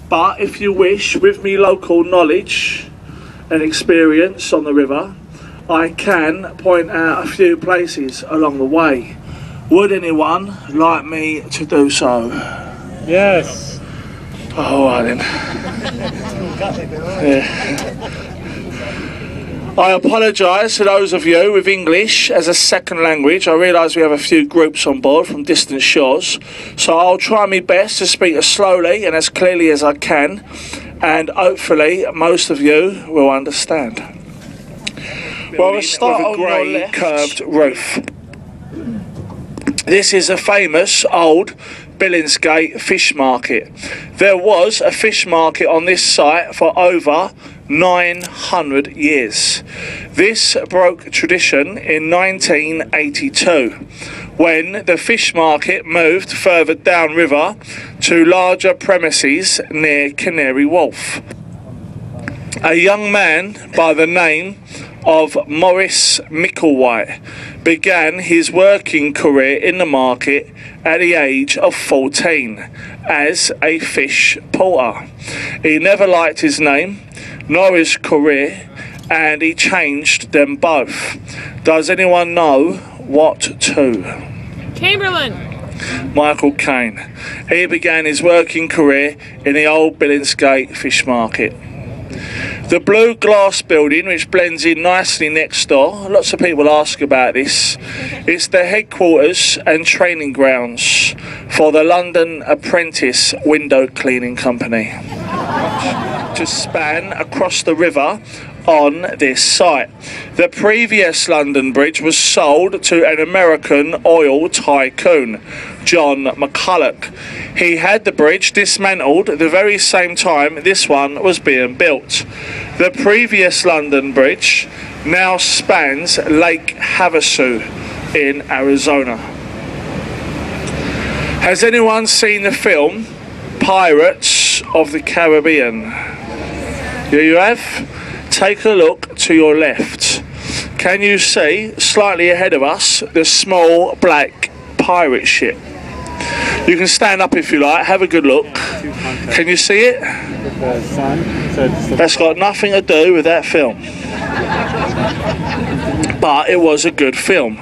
But if you wish, with me local knowledge and experience on the river, I can point out a few places along the way. Would anyone like me to do so? Yes. Oh, right then. Yeah. I apologise to those of you with English as a second language. I realise we have a few groups on board from distant shores, so I'll try my best to speak as slowly and as clearly as I can, and hopefully most of you will understand. Well, we'll start on your left. Curved roof. This is a famous old Billingsgate fish market. There was a fish market on this site for over 900 years. This broke tradition in 1982 when the fish market moved further downriver to larger premises near Canary Wharf. A young man by the name of Maurice Micklewhite began his working career in the market at the age of 14 as a fish porter. He never liked his name nor his career, and he changed them both. Does anyone know what to? Chamberlain. Michael Caine. He began his working career in the old Billingsgate fish market. The blue glass building, which blends in nicely next door, lots of people ask about this. It's the headquarters and training grounds for the London Apprentice Window Cleaning Company. To span across the river on this site. The previous London Bridge was sold to an American oil tycoon, John McCulloch. He had the bridge dismantled the very same time this one was being built. The previous London Bridge now spans Lake Havasu in Arizona. Has anyone seen the film Pirates of the Caribbean? Here you have. Take a look to your left. Can you see, slightly ahead of us, the small black pirate ship? You can stand up if you like, have a good look. Can you see it? That's got nothing to do with that film. But it was a good film.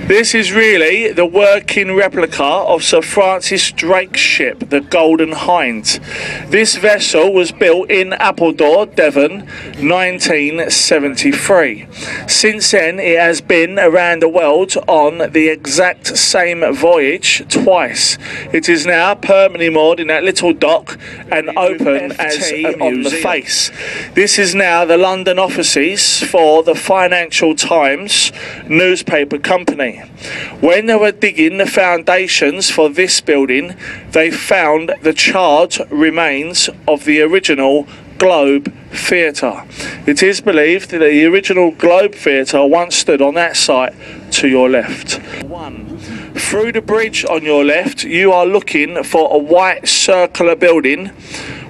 This is really the working replica of Sir Francis Drake's ship, the Golden Hind. This vessel was built in Appledore, Devon, 1973. Since then, it has been around the world on the exact same voyage twice. It is now permanently moored in that little dock and open as a on the face. This is now the London offices for the Financial Times newspaper company. When they were digging the foundations for this building, they found the charred remains of the original Globe Theatre. It is believed that the original Globe Theatre once stood on that site to your left. Through the bridge on your left, you are looking for a white circular building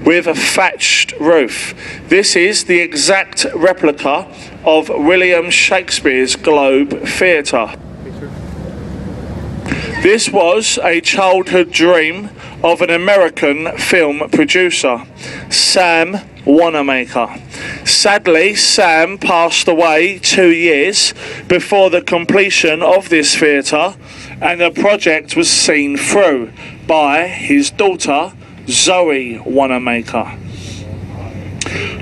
with a thatched roof. This is the exact replica of William Shakespeare's Globe Theatre. This was a childhood dream of an American film producer, Sam Wanamaker. Sadly, Sam passed away 2 years before the completion of this theatre, and the project was seen through by his daughter, Zoe Wanamaker.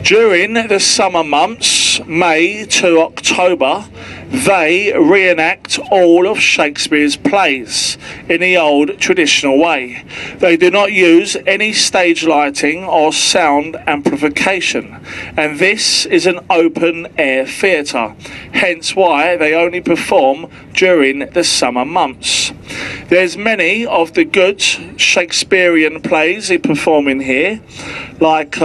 During the summer months, May to October, they reenact all of Shakespeare's plays in the old traditional way. They do not use any stage lighting or sound amplification, and this is an open-air theatre, hence why they only perform during the summer months. There's many of the good Shakespearean plays they perform in here, like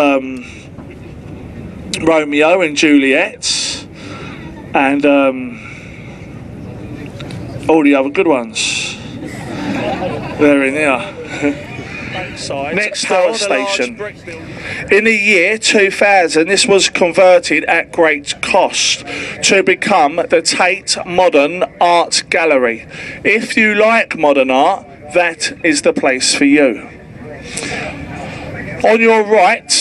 Romeo and Juliet, and all the other good ones. They're in here. Next power station. In the year 2000, this was converted at great cost to become the Tate Modern Art Gallery. If you like modern art, that is the place for you. On your right,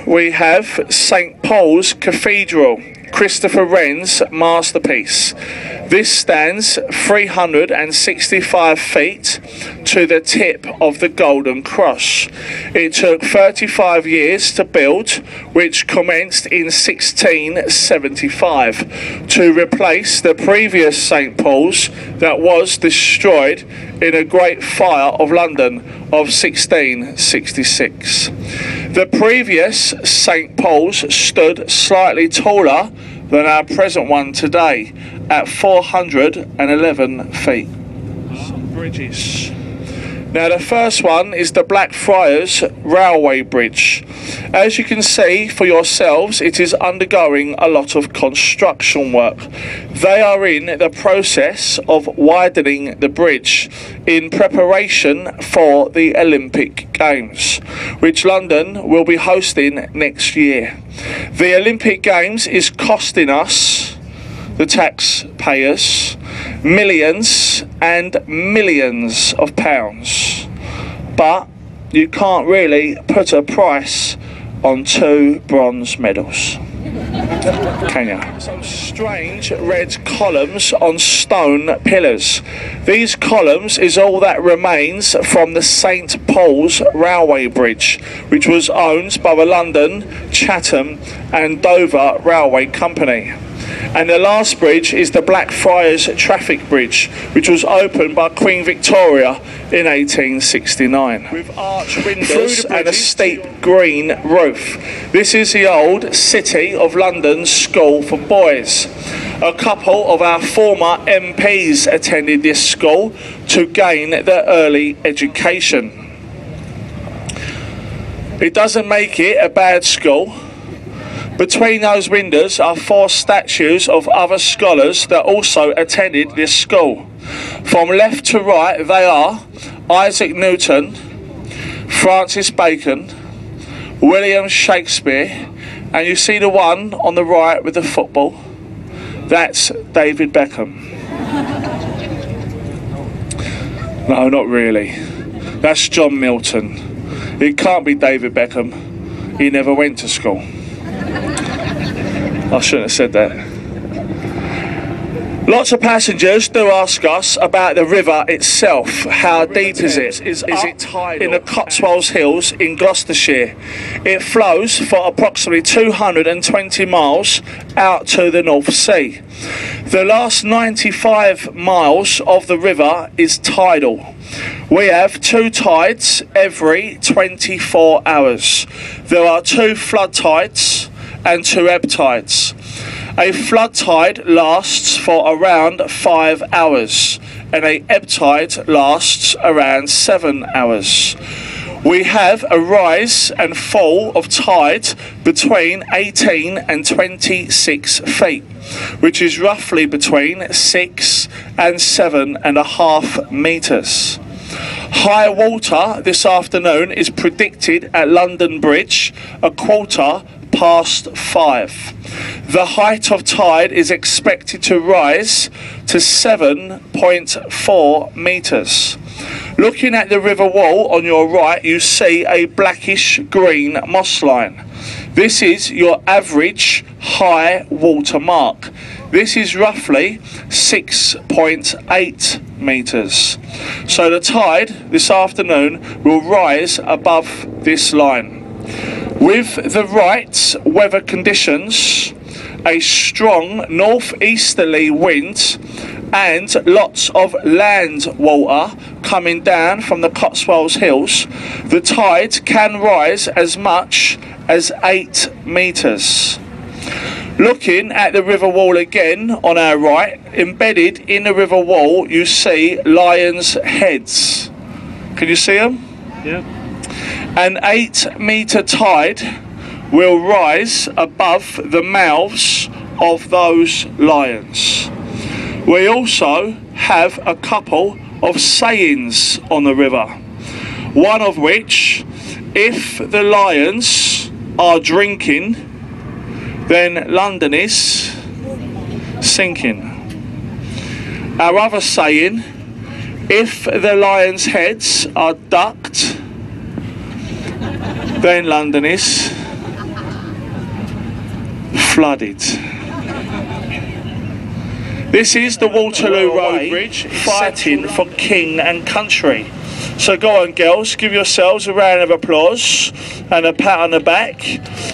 we have St. Paul's Cathedral, Christopher Wren's masterpiece. This stands 365 feet to the tip of the Golden Cross. It took 35 years to build, which commenced in 1675, to replace the previous St. Paul's that was destroyed in a Great Fire of London of 1666. The previous St. Paul's stood slightly taller than our present one today at 411 feet. Some bridges. Now the first one is the Blackfriars Railway Bridge. As you can see for yourselves, it is undergoing a lot of construction work. They are in the process of widening the bridge in preparation for the Olympic Games, which London will be hosting next year. The Olympic Games is costing us, the taxpayers, millions and millions of pounds, but you can't really put a price on 2 bronze medals, can you? Some strange red columns on stone pillars. These columns is all that remains from the St. Paul's Railway Bridge, which was owned by the London, Chatham and Dover Railway Company. And the last bridge is the Blackfriars Traffic Bridge, which was opened by Queen Victoria in 1869. With arched windows and a steep green roof. This is the old City of London School for Boys. A couple of our former MPs attended this school to gain their early education. It doesn't make it a bad school. Between those windows are 4 statues of other scholars that also attended this school. From left to right they are Isaac Newton, Francis Bacon, William Shakespeare, and you see the one on the right with the football? That's David Beckham. No, not really. That's John Milton. It can't be David Beckham. He never went to school. I shouldn't have said that. Lots of passengers do ask us about the river itself. How deep is it? Is it tidal? In the Cotswolds Hills in Gloucestershire. It flows for approximately 220 miles out to the North Sea. The last 95 miles of the river is tidal. We have 2 tides every 24 hours. There are 2 flood tides and 2 ebb tides. A flood tide lasts for around 5 hours and a ebb tide lasts around 7 hours. We have a rise and fall of tide between 18 and 26 feet, which is roughly between 6 and 7.5 metres. High water this afternoon is predicted at London Bridge 5:15. The height of tide is expected to rise to 7.4 metres. Looking at the river wall on your right, you see a blackish green moss line. This is your average high water mark. This is roughly 6.8 metres. So the tide this afternoon will rise above this line. With the right weather conditions, a strong northeasterly wind and lots of land water coming down from the Cotswolds Hills, the tide can rise as much as 8 metres. Looking at the river wall again on our right, embedded in the river wall you see lions' heads. Can you see them? Yeah. An 8-metre tide will rise above the mouths of those lions. We also have a couple of sayings on the river, one of which, if the lions are drinking, then London is sinking. Our other saying, if the lions' heads are ducked, Then London is flooded. This is the Waterloo Road Bridge, fighting for king and country. So go on, girls, give yourselves a round of applause and a pat on the back.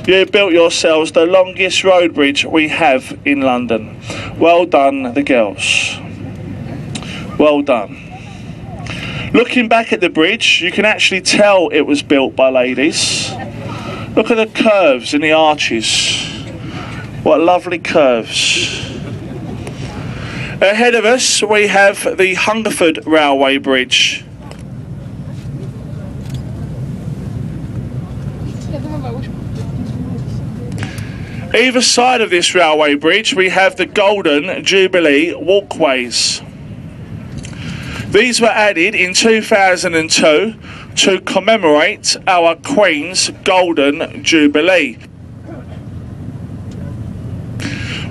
You built yourselves the longest road bridge we have in London. Well done, the girls. Well done. Looking back at the bridge, you can actually tell it was built by ladies. Look at the curves and the arches. What lovely curves. Ahead of us, we have the Hungerford Railway Bridge. Either side of this railway bridge, we have the Golden Jubilee walkways. These were added in 2002 to commemorate our Queen's Golden Jubilee.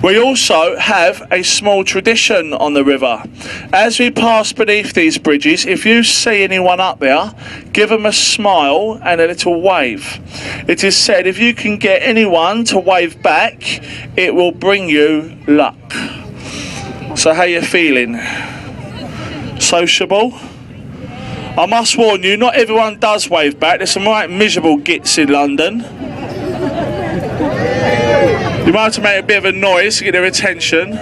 We also have a small tradition on the river. As we pass beneath these bridges, if you see anyone up there, give them a smile and a little wave. It is said if you can get anyone to wave back, it will bring you luck. So how you feeling? Sociable? I must warn you, not everyone does wave back. There's some right miserable gits in London. You might have to make a bit of a noise to get their attention.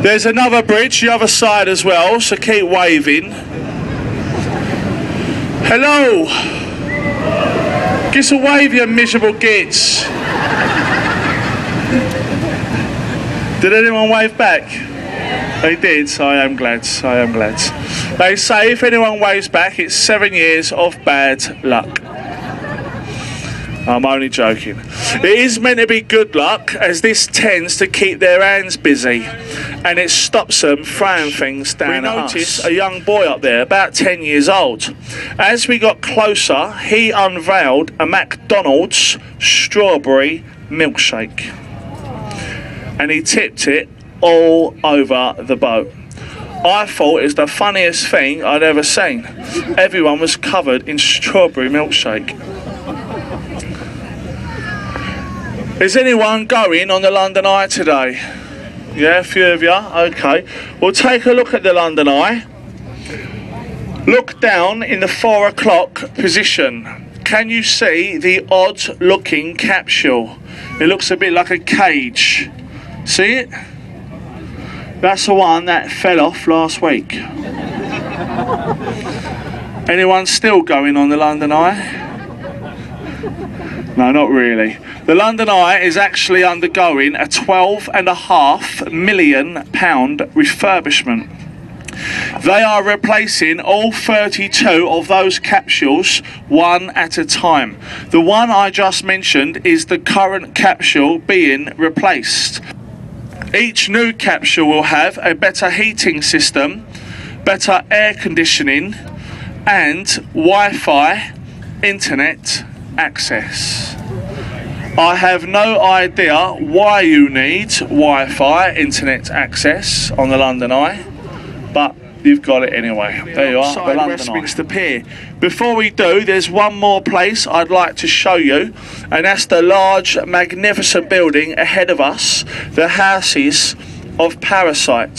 There's another bridge the other side as well, so keep waving. Hello! Give us a wave, you miserable gits. Did anyone wave back? They did, so I am glad, I am glad. They say if anyone waves back, it's 7 years of bad luck. I'm only joking. It is meant to be good luck, as this tends to keep their hands busy and it stops them throwing things down at us. We noticed a young boy up there, about 10 years old. As we got closer, he unveiled a McDonald's strawberry milkshake and he tipped it all over the boat. I thought it was the funniest thing I'd ever seen. Everyone was covered in strawberry milkshake. Is anyone going on the London Eye today? Yeah, a few of you. Okay. We'll take a look at the London Eye. Look down in the 4 o'clock position. Can you see the odd looking capsule? It looks a bit like a cage. See it? That's the one that fell off last week. Anyone still going on the London Eye? No, not really. The London Eye is actually undergoing a £12.5 million refurbishment. They are replacing all 32 of those capsules one at a time. The one I just mentioned is the current capsule being replaced. Each new capsule will have a better heating system, better air conditioning and Wi-Fi internet access. I have no idea why you need Wi-Fi internet access on the London Eye, but you've got it anyway. There you are, the London Westminster Pier. Before we do, there's one more place I'd like to show you, and that's the large, magnificent building ahead of us, the Houses of Parliament.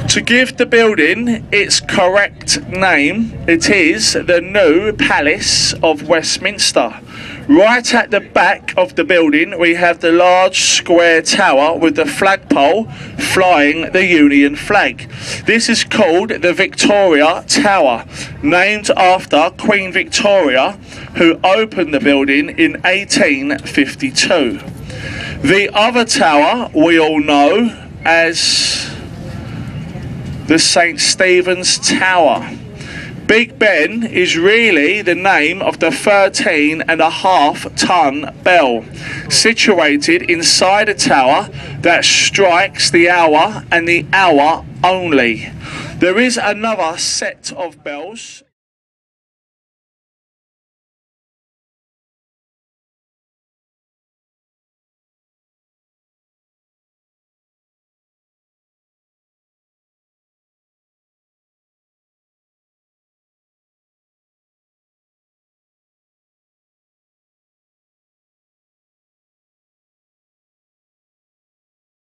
To give the building its correct name, it is the new Palace of Westminster. Right at the back of the building, we have the large square tower with the flagpole flying the Union flag. This is called the Victoria Tower, named after Queen Victoria, who opened the building in 1852. The other tower we all know as the St. Stephen's Tower. Big Ben is really the name of the 13.5-ton bell, situated inside a tower that strikes the hour and the hour only. There is another set of bells